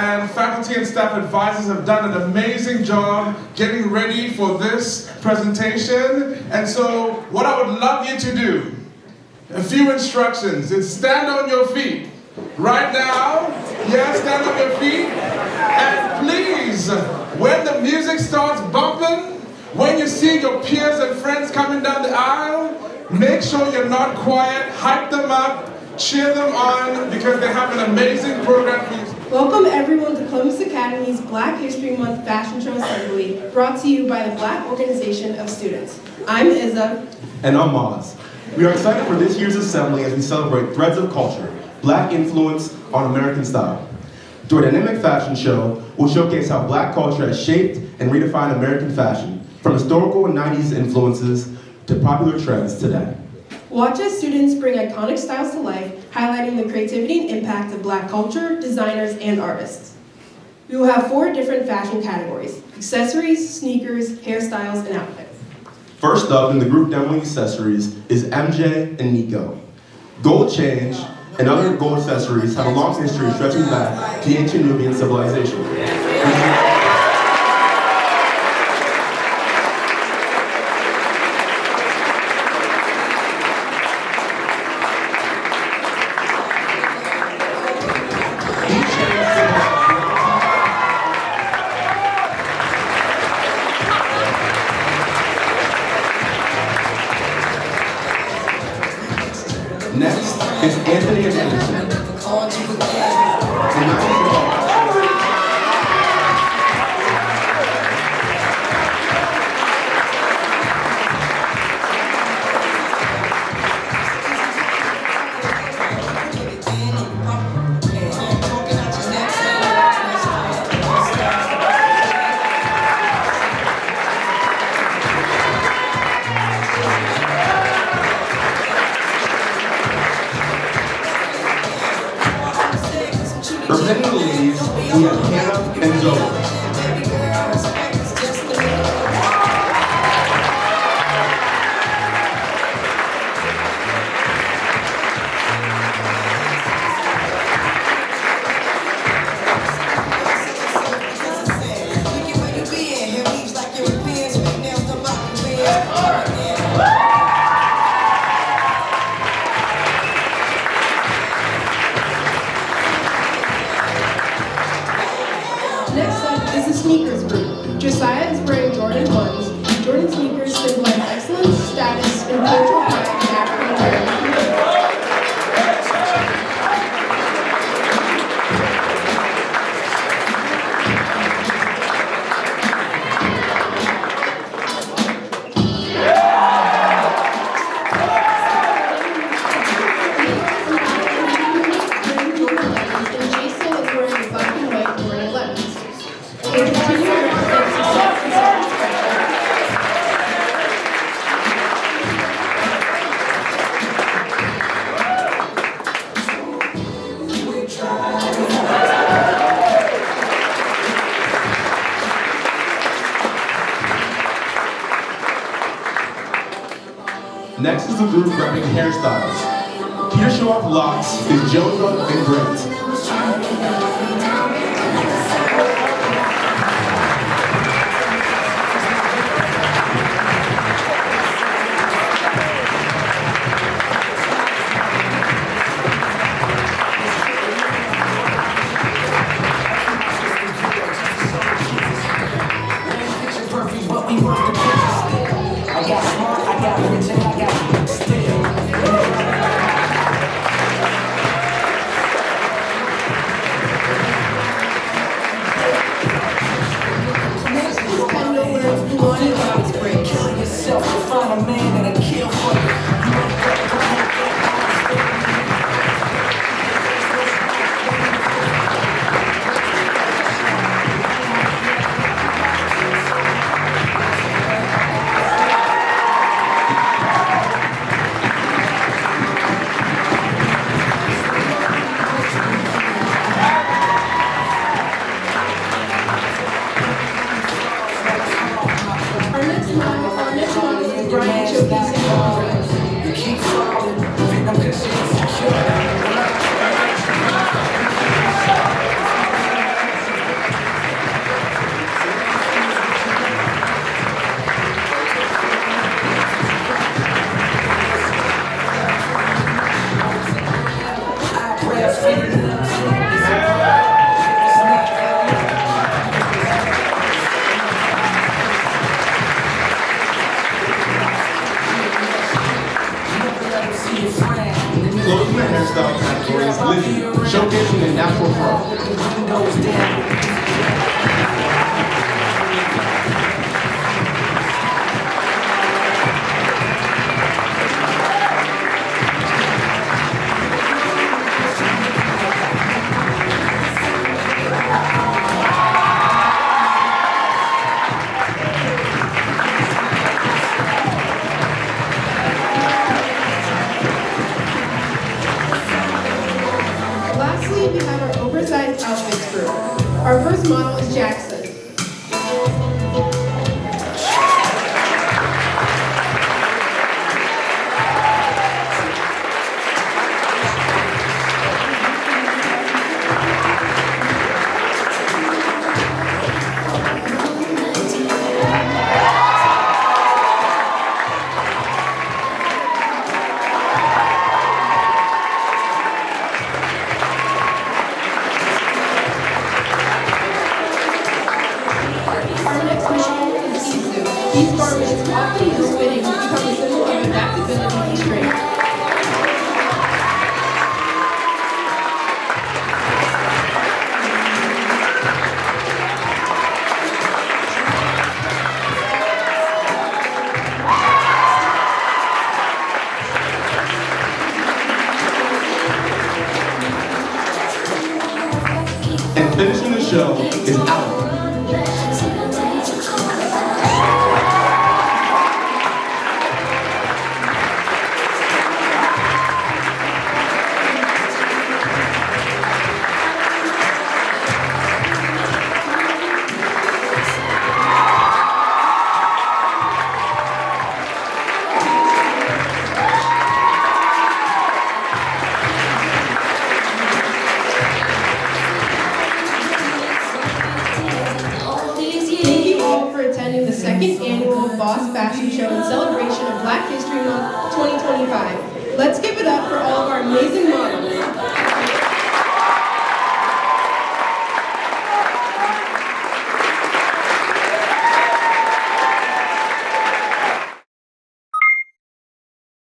and faculty and staff advisors have done an amazing job getting ready for this presentation. And so what I would love you to do, a few instructions, is stand on your feet. Right now, yes, stand on your feet. And please, when the music starts bumping, when you see your peers and friends coming down the aisle, make sure you're not quiet, hype them up, cheer them on, because they have an amazing program for you. Welcome everyone to Columbus Academy's Black History Month Fashion Show Assembly, brought to you by the Black Organization of Students. I'm Izza. And I'm Maz. We are excited for this year's assembly as we celebrate threads of culture, Black influence on American style. Through a dynamic fashion show, we'll showcase how Black culture has shaped and redefined American fashion, from historical 90s influences to popular trends today. Watch as students bring iconic styles to life, highlighting the creativity and impact of Black culture, designers, and artists. We will have 4 different fashion categories: accessories, sneakers, hairstyles, and outfits. First up in the group demoing accessories is MJ and Nico. Gold change and other gold accessories have a long history stretching back to the ancient Nubian civilization. Next is Anthony and Anderson. Representing the ladies, we have Hannah and Zoe. Next up is the sneakers group. Josiah is wearing Jordan 1s. Jordan sneakers symbolize excellence, status, and cultural pride in African American community. And Jason is wearing the black and white Jordan 11s. They continue to represent success and self-expression. Next is the group repping hairstyles. Here to show off locks is Jojo and Brent. Closing the hairstyle category is Lizzie, showcasing the natural fro. Lastly, we have our oversized outfits group. Our first model is Jackson. Our next model is Izu. These garments, often use fitting, become a symbol of adaptability and strength. And finishing the show is Alec. Thank you all for attending the second annual Boss Fashion Show in celebration of Black History Month 2025. Let's give it up for all of our amazing models.